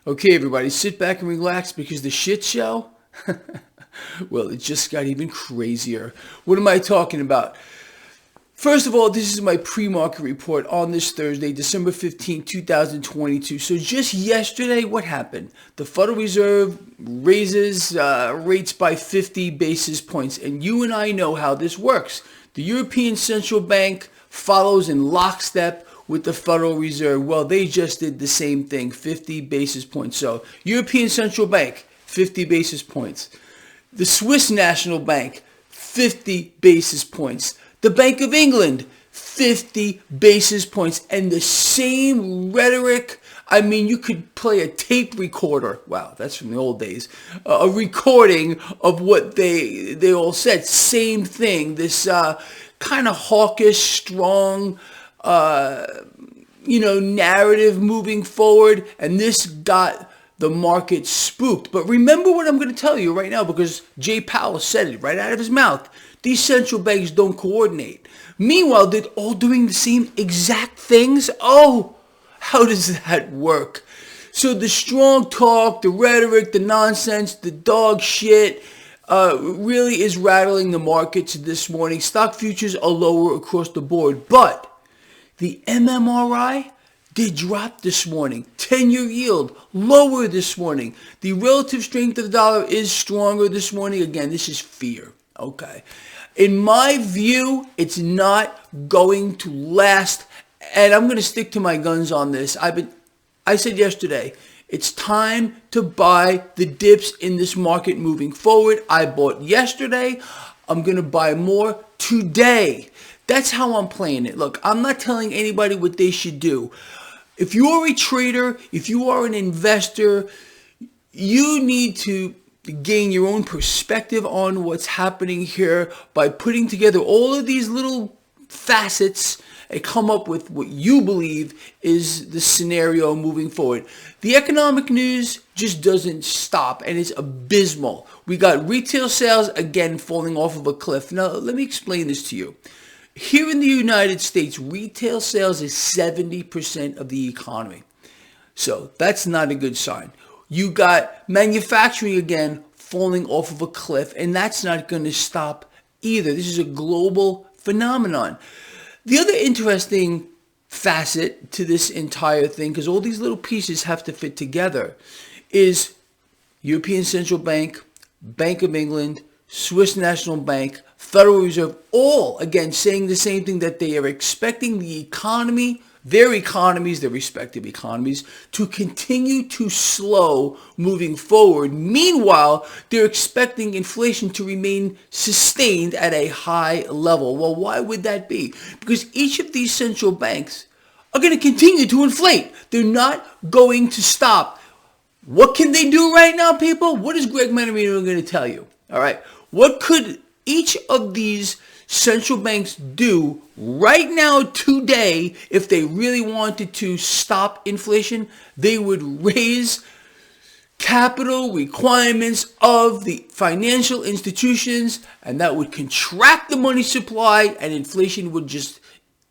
Okay, everybody, sit back and relax because the shit show, well, it just got even crazier. What am I talking about? First of all, this is my pre-market report on this Thursday, December 15, 2022. So just yesterday, what happened? The Federal Reserve raises rates by 50 basis points. And you and I know how this works. The European Central Bank follows in lockstep with the Federal Reserve. Well, they just did the same thing, 50 basis points. So European Central Bank, 50 basis points. The Swiss National Bank, 50 basis points. The Bank of England, 50 basis points. And the same rhetoric. I mean, you could play a tape recorder. Wow, that's from the old days. A recording of what they all said. Same thing. This kind of hawkish, strong, narrative moving forward. And this got the market spooked. But remember what I'm going to tell you right now, because Jay Powell said it right out of his mouth. These central banks don't coordinate. Meanwhile, they're all doing the same exact things. Oh, how does that work? So the strong talk, the rhetoric, the nonsense, the dog shit really is rattling the markets this morning. Stock futures are lower across the board. But the MMRI did drop this morning. 10-year yield lower this morning. The relative strength of the dollar is stronger this morning. Again, this is fear. Okay. In my view, it's not going to last. And I'm going to stick to my guns on this. I said yesterday, it's time to buy the dips in this market moving forward. I bought yesterday. I'm going to buy more today. That's how I'm playing it. Look, I'm not telling anybody what they should do. If you are a trader, if you are an investor, you need to gain your own perspective on what's happening here by putting together all of these little facets and come up with what you believe is the scenario moving forward. The economic news just doesn't stop, and it's abysmal. We got retail sales again falling off of a cliff. Now, let me explain this to you. Here in the United States, retail sales is 70% of the economy. So that's not a good sign. You got manufacturing again falling off of a cliff, and that's not going to stop either. This is a global phenomenon. The other interesting facet to this entire thing, because all these little pieces have to fit together, is European Central Bank, Bank of England, Swiss National Bank, Federal Reserve, all, again, saying the same thing, that they are expecting the economy, their economies, their respective economies, to continue to slow moving forward. Meanwhile, they're expecting inflation to remain sustained at a high level. Well, why would that be? Because each of these central banks are going to continue to inflate. They're not going to stop. What can they do right now, people? What is Greg Mannarino going to tell you? All right. What could each of these central banks do right now today if they really wanted to stop inflation? They would raise capital requirements of the financial institutions, and that would contract the money supply, and inflation would just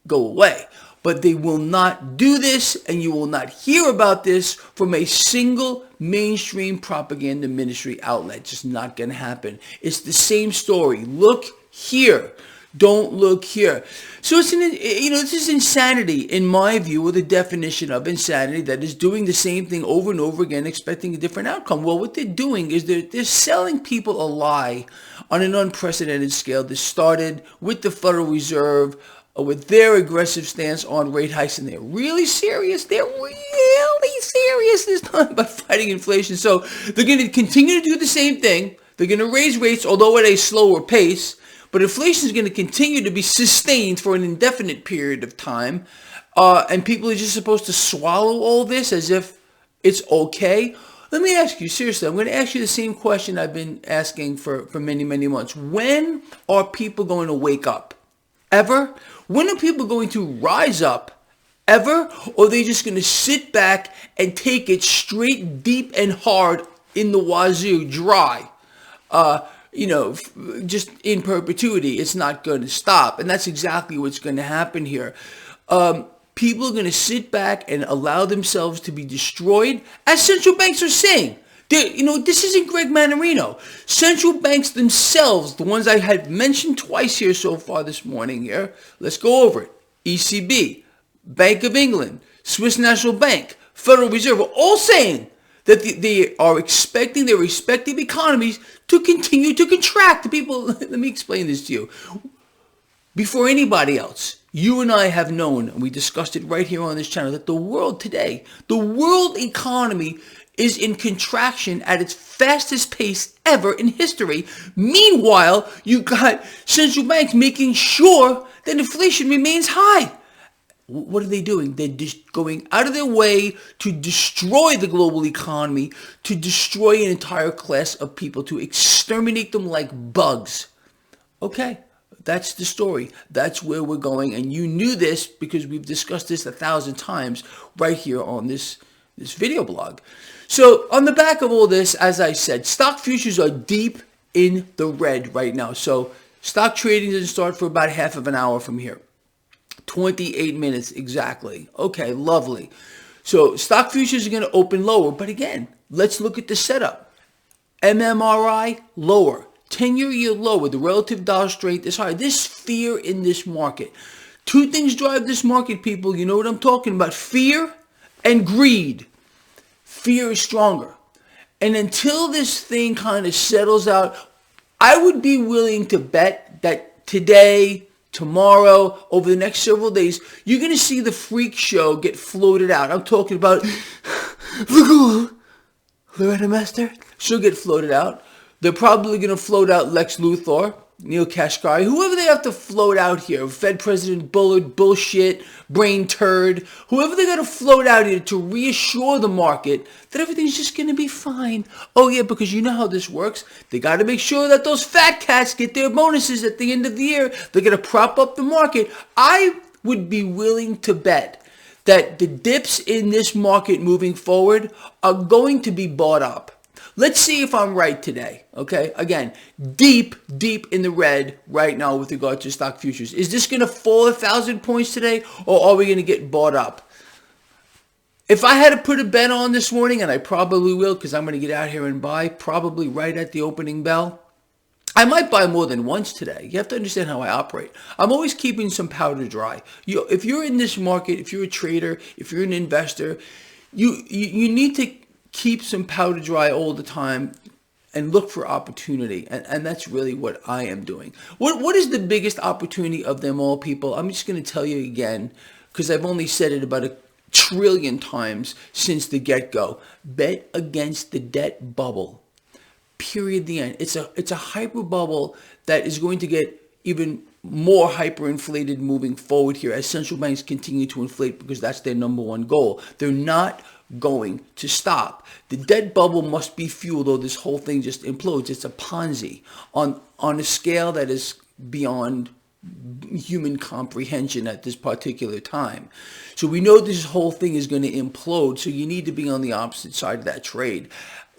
go away. But they will not do this, and you will not hear about this from a single mainstream propaganda ministry outlet. Just not going to happen. It's the same story. Look here. Don't look here. So it's this is insanity, in my view, or the definition of insanity, that is doing the same thing over and over again, expecting a different outcome. Well, what they're doing is they're selling people a lie on an unprecedented scale. This started with the Federal Reserve, with their aggressive stance on rate hikes, and they're really serious. They're really serious this time about fighting inflation. So they're going to continue to do the same thing. They're going to raise rates, although at a slower pace. But inflation is going to continue to be sustained for an indefinite period of time. And people are just supposed to swallow all this as if it's okay. Let me ask you, seriously, I'm going to ask you the same question I've been asking for many, many months. When are people going to wake up? Ever? When are people going to rise up? Ever? Or are they just going to sit back and take it straight, deep, and hard in the wazoo, dry? Just in perpetuity. It's not going to stop. And that's exactly what's going to happen here. people are going to sit back and allow themselves to be destroyed, as central banks are saying. This isn't Greg Mannarino. Central banks themselves, the ones I had mentioned twice here so far this morning here, let's go over it. ECB, Bank of England, Swiss National Bank, Federal Reserve, are all saying that they are expecting their respective economies to continue to contract. People, let me explain this to you. Before anybody else, you and I have known, and we discussed it right here on this channel, that the world today, the world economy is in contraction at its fastest pace ever in history. Meanwhile, you got central banks making sure that inflation remains high. What are they doing? They're just going out of their way to destroy the global economy, to destroy an entire class of people, to exterminate them like bugs. Okay, that's the story. That's where we're going. And you knew this because we've discussed this 1,000 times right here on this video blog. So on the back of all this, as I said, stock futures are deep in the red right now. So stock trading doesn't start for about half of an hour from here. 28 minutes exactly. Okay, lovely. So stock futures are going to open lower. But again, let's look at the setup. MMRI lower. 10-year yield lower. The relative dollar strength is higher. There's fear in this market. Two things drive this market, people. You know what I'm talking about. Fear and greed. Fear is stronger. And until this thing kind of settles out, I would be willing to bet that today, tomorrow, over the next several days, you're going to see the freak show get floated out. I'm talking about Loretta Mester. She'll get floated out. They're probably going to float out Lex Luthor, Neil Kashkari, whoever they have to float out here. Fed President Bullard, bullshit, brain turd, whoever they're going to float out here to reassure the market that everything's just going to be fine. Oh yeah, because you know how this works. They got to make sure that those fat cats get their bonuses at the end of the year. They're going to prop up the market. I would be willing to bet that the dips in this market moving forward are going to be bought up. Let's see if I'm right today, okay? Again, deep in the red right now with regard to stock futures. Is this going to fall 1,000 points today, or are we going to get bought up? If I had to put a bet on this morning, and I probably will because I'm going to get out here and buy probably right at the opening bell, I might buy more than once today. You have to understand how I operate. I'm always keeping some powder dry. If you're in this market, if you're a trader, if you're an investor, you need to keep some powder dry all the time and look for opportunity. And that's really what I am doing. What is the biggest opportunity of them all, people? I'm just going to tell you again, because I've only said it about 1 trillion times since the get-go. Bet against the debt bubble. Period. The end. It's a hyper bubble that is going to get even more hyperinflated moving forward here as central banks continue to inflate, because that's their number one goal. They're not going to stop. The debt bubble must be fueled, or this whole thing just implodes. It's a Ponzi on a scale that is beyond human comprehension at this particular time. So we know this whole thing is going to implode, so you need to be on the opposite side of that trade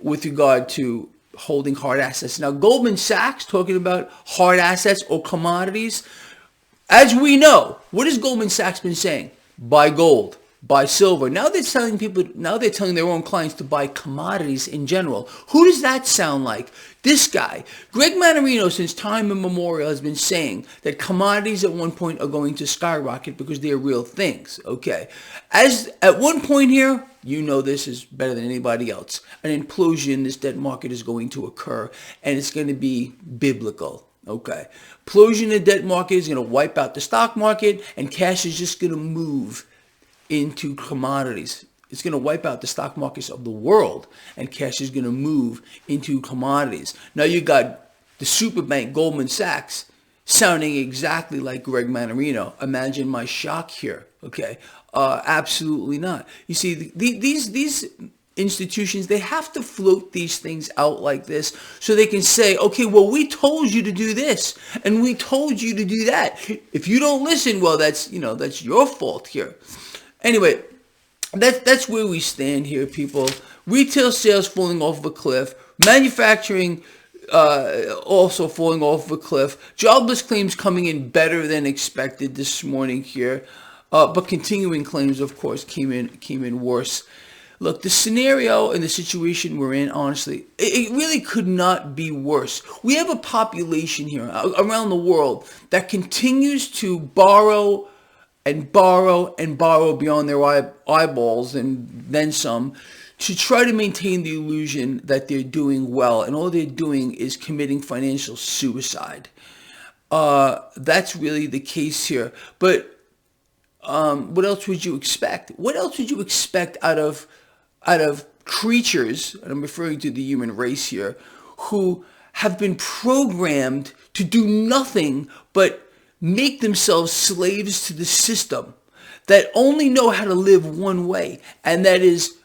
with regard to holding hard assets. Now, Goldman Sachs talking about hard assets or commodities. As we know, what has Goldman Sachs been saying? Buy gold. Buy silver. Now they're telling their own clients to buy commodities in general. Who does that sound like? This guy, Greg Mannarino, since time immemorial, has been saying that commodities at one point are going to skyrocket because they're real things. Okay. As at one point here, you know this is better than anybody else. An implosion in this debt market is going to occur, and it's going to be biblical. Okay. Implosion in the debt market is going to wipe out the stock market, and cash is just going to move into commodities. It's going to wipe out the stock markets of the world, and cash is going to move into commodities. Now you got the super bank Goldman Sachs sounding exactly like Greg Mannarino. Imagine my shock here. Okay, absolutely not. You see, these institutions, they have to float these things out like this so they can say, okay, well, we told you to do this and we told you to do that. If you don't listen, well, that's your fault here. Anyway, that's where we stand here, people. Retail sales falling off a cliff. Manufacturing also falling off a cliff. Jobless claims coming in better than expected this morning here. But continuing claims, of course, came in worse. Look, the scenario and the situation we're in, honestly, it really could not be worse. We have a population here around the world that continues to borrow and borrow and borrow beyond their eyeballs and then some to try to maintain the illusion that they're doing well. And all they're doing is committing financial suicide. That's really the case here. But what else would you expect? What else would you expect out of creatures, and I'm referring to the human race here, who have been programmed to do nothing but make themselves slaves to the system, that only know how to live one way, and that is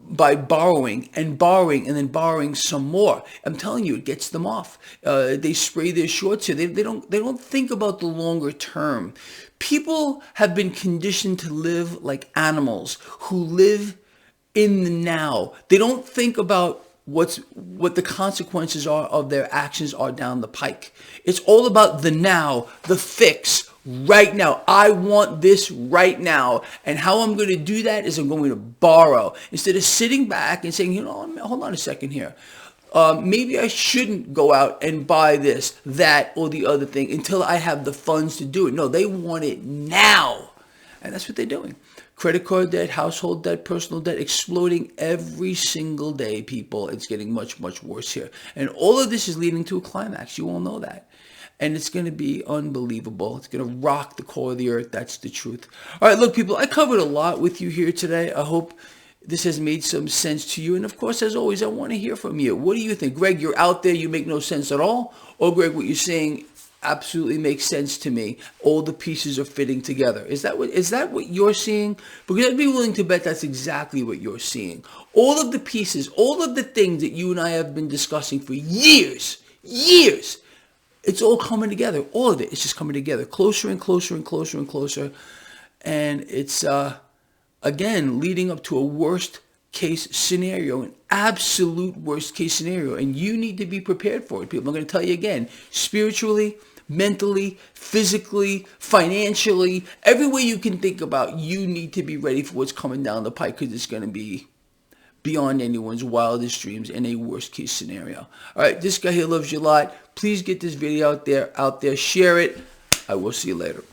by borrowing and borrowing and then borrowing some more. I'm telling you, it gets them off. They spray their shorts here. They don't think about the longer term. People have been conditioned to live like animals who live in the now. They don't think about what the consequences are of their actions are down the pike. It's all about the now, the fix, right now. I want this right now. And how I'm going to do that is I'm going to borrow. Instead of sitting back and saying, hold on a second here. Maybe I shouldn't go out and buy this, that, or the other thing until I have the funds to do it. No, they want it now. And that's what they're doing. Credit card debt, household debt, personal debt, exploding every single day, people. It's getting much, much worse here. And all of this is leading to a climax. You all know that. And it's going to be unbelievable. It's going to rock the core of the earth. That's the truth. All right, look, people, I covered a lot with you here today. I hope this has made some sense to you. And, of course, as always, I want to hear from you. What do you think? Greg, you're out there. You make no sense at all. Or, Greg, what you're saying absolutely makes sense to me. All the pieces are fitting together. Is that what you're seeing? Because I'd be willing to bet that's exactly what you're seeing. All of the pieces, all of the things that you and I have been discussing for years, it's all coming together. All of it. It's just coming together closer and closer and closer and closer. And it's, again, leading up to a worst case scenario, an absolute worst case scenario. And you need to be prepared for it, people. I'm going to tell you again, spiritually, mentally, physically, financially, every way you can think about, you need to be ready for what's coming down the pike, because it's going to be beyond anyone's wildest dreams in a worst case scenario. All right, this guy here loves you a lot. Please get this video out there, share it. I will see you later.